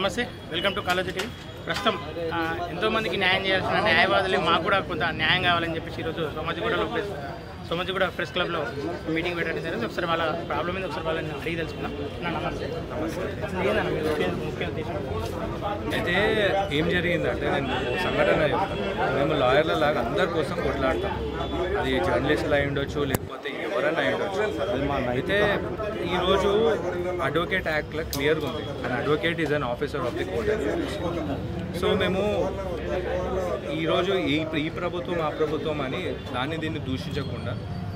నమస్తే, welcome to college TV. ప్రస్తుతం ఎంతోమందికి న్యాయం చేయాల్సిన న్యాయవాదులు మాకు కూడా కొంత న్యాయం కావాలని చెప్పేసి ఈరోజు సోమాజిగూడ ప్రెస్ క్లబ్లో మీటింగ్ పెట్టడం జరిగింది. ఒకసారి వాళ్ళ ప్రాబ్లం మీద ఒకసారి వాళ్ళని అడిగి తెలుసుకున్నాం. నమస్తే. ఏదన్నా ముఖ్య ఉద్దేశం అయితే ఏం జరిగిందంటే, నేను సంఘటన చెప్తాను. మేము లాయర్ల లాగా అందరి కోసం కొట్లాడతాం. అది జర్నలిస్టులు అయి ఉండొచ్చు, లేకపోతే ఎవరైనా అయి ఉండొచ్చు. అయితే ఈరోజు అడ్వకేట్ యాక్ట్లో క్లియర్గా ఉంది, and advocate is an officer of the court. So మేము ఈరోజు ఈ ప్రభుత్వం ఆ ప్రభుత్వం అని దీన్ని దూషించకుండా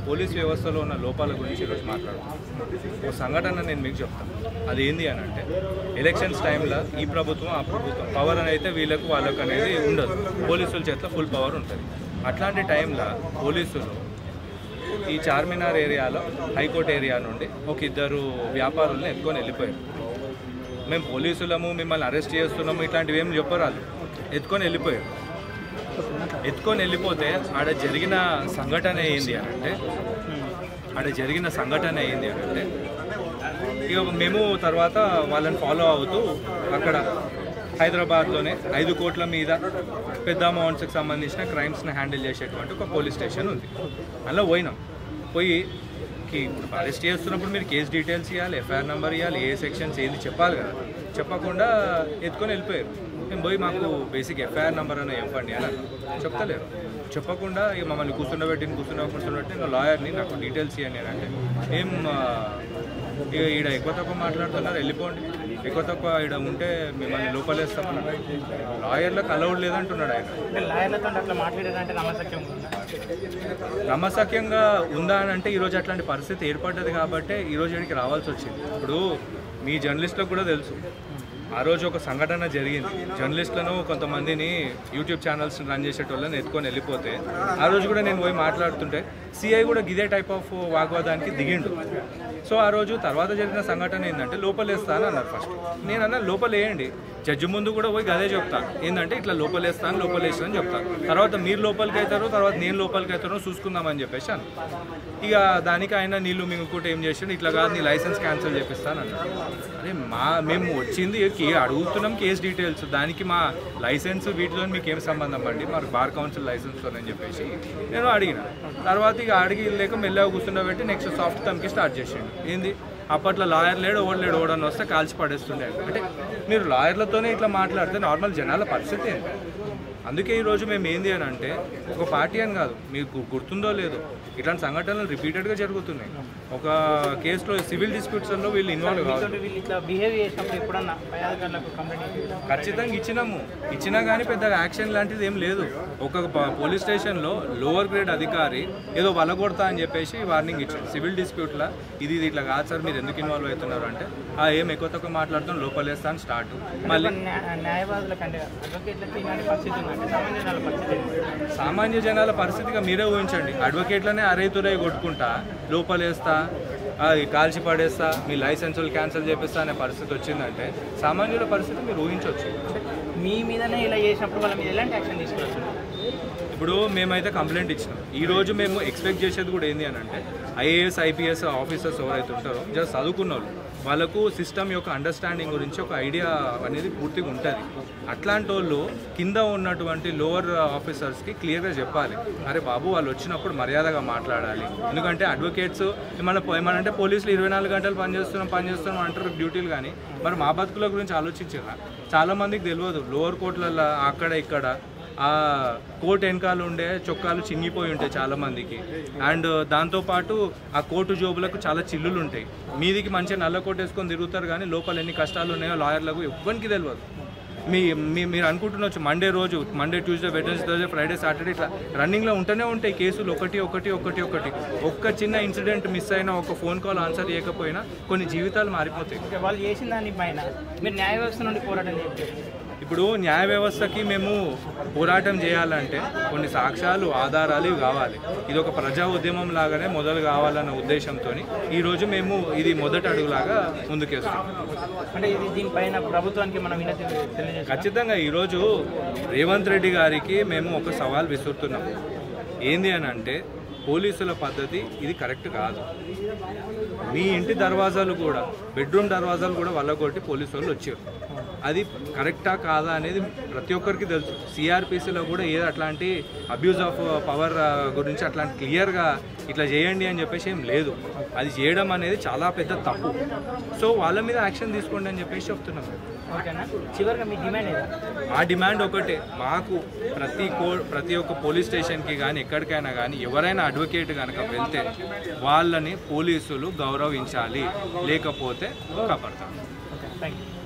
పోలీస్ వ్యవస్థలో ఉన్న లోపాల గురించి ఈరోజు మాట్లాడుతున్నాం. ఒక సంఘటన నేను మీకు చెప్తాను. అది ఏంది అని అంటే, ఎలక్షన్స్ టైంలో ఈ ప్రభుత్వం ఆ ప్రభుత్వం పవర్ అని అయితే వీళ్ళకు వాళ్ళకు అనేది ఉండదు. పోలీసుల చేతిలో ఫుల్ పవర్ ఉంటుంది. అట్లాంటి టైంలో పోలీసులు ఈ చార్మినార్ ఏరియాలో హైకోర్టు ఏరియా నుండి ఒక ఇద్దరు వ్యాపారులను ఎత్తుకొని వెళ్ళిపోయారు. మేము పోలీసులము మిమ్మల్ని అరెస్ట్ చేస్తున్నాము ఇట్లాంటివి ఏం చెప్పరాదు. ఎత్తుకొని వెళ్ళిపోతే ఆడ జరిగిన సంఘటన ఏంది అని అంటే ఇక మేము తర్వాత వాళ్ళని ఫాలో అవుతూ అక్కడ హైదరాబాద్లోనే 5 కోట్ల మీద పెద్ద అమౌంట్స్కి సంబంధించిన క్రైమ్స్ని హ్యాండిల్ చేసేటువంటి ఒక పోలీస్ స్టేషన్ ఉంది. అలా పోయి ఇప్పుడు అరెస్ట్ చేస్తున్నప్పుడు మీరు కేసు డీటెయిల్స్ ఇవ్వాలి, ఎఫ్ఐఆర్ నెంబర్ ఇవ్వాలి, ఏ సెక్షన్స్ ఏంది చెప్పాలి కదా. చెప్పకుండా ఎత్తుకొని వెళ్ళిపోయారు. మేము పోయి మాకు బేసిక్ ఎఫ్ఐఆర్ నెంబర్ అని చెప్పండి అని చెప్తలేరు. చెప్పకుండా ఇక మమ్మల్ని కూర్చుండబెట్టి ఇంకా లాయర్ని నాకు డీటెయిల్స్ ఇవ్వండి అని అంటే ఏం ఇక ఈడ ఎక్కువ తక్కువ మాట్లాడుతున్నారు, వెళ్ళిపోండి, ఎక్కువ తక్కువ ఈడ ఉంటే మిమ్మల్ని లోపలేస్తామని లాయర్లకు అలౌడ్ లేదంటున్నాడు ఆయన. నమ్మసక్యంగా ఉందా అని అంటే ఈరోజు అట్లాంటి పరిస్థితి ఏర్పడ్డది కాబట్టి ఈరోజు ఇక్కడికి రావాల్సి వచ్చింది. ఇప్పుడు మీ జర్నలిస్టులకు కూడా తెలుసు, ఆ రోజు ఒక సంఘటన జరిగింది. జర్నలిస్టులను కొంతమందిని యూట్యూబ్ ఛానల్స్ని రన్ చేసేటోళ్ళని ఎత్తుకొని వెళ్ళిపోతే ఆ రోజు కూడా నేను పోయి మాట్లాడుతుంటే సిఐ కూడా ఇదే టైప్ ఆఫ్ వాగ్వాదానికి దిగిండు. సో ఆ రోజు తర్వాత జరిగిన సంఘటన ఏంటంటే లోపలేస్తా అని అన్నారు. ఫస్ట్ నేను అన్నా లోపలేయండి, జడ్జి ముందు కూడా పోయి అదే చెప్తాను. ఏంటంటే ఇట్లా లోపలేస్తాను లోపలేస్తానని చెప్తాను. తర్వాత మీరు లోపలికి అవుతారో తర్వాత నేను లోపలికి అవుతారో చూసుకుందామని చెప్పేసి అన్న. ఇక దానికి ఆయన నీళ్ళు మింగుకుంటే ఏం చేసాడు, ఇట్లా కాదు నీ లైసెన్స్ క్యాన్సిల్ చేపిస్తాను అన్నాడు. అదే మేము వచ్చింది అడుగుతున్నాం కేసు డీటెయిల్స్, దానికి మా లైసెన్స్ వీటిలో మీకు ఏం సంబంధం అండి, మరి బార్ కౌన్సిల్ లైసెన్స్తోనని చెప్పేసి నేను అడిగిన. తర్వాత ఇక అడిగి లేక మెల్లగా కూర్చుండబెట్టి నెక్స్ట్ సాఫ్ట్ థమ్కి స్టార్ట్ చేసాడు. ఏంది అప్పట్లో లాయర్ లేడు, ఓడని వస్తే కాల్చి పడేస్తుండే. అంటే మీరు లాయర్లతోనే ఇట్లా మాట్లాడితే నార్మల్ జనాల పరిస్థితి ఏంటి? అందుకే ఈరోజు మేము ఏంది అని అంటే, ఒక పార్టీ అని కాదు, మీకు గుర్తుందో లేదో ఇట్లాంటి సంఘటనలు రిపీటెడ్గా జరుగుతున్నాయి. ఒక కేసులో సివిల్ డిస్ప్యూట్స్లో వీళ్ళు ఇన్వాల్వ్ కాదు. ఖచ్చితంగా ఇచ్చినా కానీ పెద్దగా యాక్షన్ లాంటిది ఏం లేదు. ఒక పోలీస్ స్టేషన్లో లోవర్ గ్రేడ్ అధికారి ఏదో వలగొడతా అని చెప్పేసి వార్నింగ్ ఇచ్చాడు. సివిల్ డిస్ప్యూట్లో ఇది ఇట్లా కాదు సార్, మీరు ఎందుకు ఇన్వాల్వ్ అవుతున్నారు అంటే ఏం ఎక్కువ తక్కువ మాట్లాడుతాం లోపలేస్తాను స్టార్ట్. మళ్ళీ సామాన్య జనాల పరిస్థితిగా మీరే ఊహించండి. అడ్వకేట్లనే అరైతురై కొట్టుకుంటా లోపలేస్తా, కాల్చి పడేస్తా, మీ లైసెన్సులు క్యాన్సిల్ చేపిస్తా అనే పరిస్థితి వచ్చిందంటే సామాన్యుల పరిస్థితి మీరు ఊహించవచ్చు. మీ మీదనే ఇలా చేసినప్పుడు వాళ్ళ మీద ఎలాంటి యాక్షన్ తీసుకోవచ్చు? ఇప్పుడు మేమైతే కంప్లైంట్ ఇచ్చినాం. ఈరోజు మేము ఎక్స్పెక్ట్ చేసేది కూడా ఏంటి అని అంటే, ఐఏఎస్ ఐపీఎస్ ఆఫీసర్స్ ఎవరైతే ఉంటారో జస్ట్ చదువుకున్న వాళ్ళకు సిస్టమ్ యొక్క అండర్స్టాండింగ్ గురించి ఒక ఐడియా అనేది పూర్తిగా ఉంటుంది. అట్లాంటి వాళ్ళు కింద ఉన్నటువంటి లోవర్ ఆఫీసర్స్కి క్లియర్గా చెప్పాలి, అరే బాబు వాళ్ళు వచ్చినప్పుడు మర్యాదగా మాట్లాడాలి. ఎందుకంటే అడ్వకేట్స్ ఏమనంటే పోలీసులు 24 గంటలు పనిచేస్తున్నాం అంటారు డ్యూటీలు, కానీ మరి మా బతుకుల గురించి ఆలోచించారా? చాలామందికి తెలియదు. లోవర్ కోర్టులలో అక్కడ ఇక్కడ ఆ కోర్టు వెనకాల ఉండే చొక్కాలు చినిగిపోయి ఉంటాయి చాలామందికి. అండ్ దాంతోపాటు ఆ కోర్టు జోబులకు చాలా చిల్లులు ఉంటాయి. మీదికి మంచిగా నల్ల కోట్ వేసుకొని తిరుగుతారు, కానీ లోపల ఎన్ని కష్టాలు ఉన్నాయో లాయర్లకు ఎవ్వరికి తెలియదు. మీరు అనుకుంటున్నచ్చు Monday Tuesday Wednesday Thursday Friday Saturday ఇట్లా రన్నింగ్లో ఉంటూనే ఉంటాయి కేసులు. ఒక్క చిన్న ఇన్సిడెంట్ మిస్ అయినా, ఒక ఫోన్ కాల్ ఆన్సర్ చేయకపోయినా కొన్ని జీవితాలు మారిపోతాయి. వాళ్ళు చేసిన దానిపైన మీరు న్యాయ వ్యవస్థ నుండి పోరాటం చేస్తారు. ఇప్పుడు న్యాయ వ్యవస్థకి మేము పోరాటం చేయాలంటే కొన్ని సాక్ష్యాలు ఆధారాలు కావాలి. ఇది ఒక ప్రజా ఉద్యమం లాగానే మొదలు కావాలన్న ఉద్దేశంతో ఈరోజు మేము ఇది మొదటి అడుగులాగా ముందుకేస్తాం. అంటే ఇది దీనిపైన ప్రభుత్వానికి మనం ఖచ్చితంగా ఈరోజు రేవంత్ రెడ్డి గారికి మేము ఒక సవాల్ విసురుతున్నాం. ఏంది అని అంటే, పోలీసుల పద్ధతి ఇది కరెక్ట్ కాదు. మీ ఇంటి దర్వాజాలు కూడా, బెడ్రూమ్ దర్వాజాలు కూడా వల్లగొట్టి పోలీసు వాళ్ళు వచ్చారు. అది కరెక్టా కాదా అనేది ప్రతి ఒక్కరికి తెలుసు. సిఆర్పిసిలో కూడా ఏదో అట్లాంటి అబ్యూజ్ ఆఫ్ పవర్ గురించి అట్లాంటి క్లియర్గా ఇట్లా చేయండి అని చెప్పేసి ఏం లేదు. అది చేయడం అనేది చాలా పెద్ద తప్పు. సో వాళ్ళ మీద యాక్షన్ తీసుకోండి అని చెప్పేసి చెప్తున్నాం. ఓకేనా, చివరిగా మీ డిమాండ్ ఏదా? మా డిమాండ్ ఒకటే, మాకు ప్రతి ఒక్క పోలీస్ స్టేషన్కి కానీ ఎక్కడికైనా కానీ ఎవరైనా అడ్వకేట్ కనుక వెళ్తే వాళ్ళని పోలీసులు గౌరవించాలి, లేకపోతే కాపాడతాం. Okay, thank you.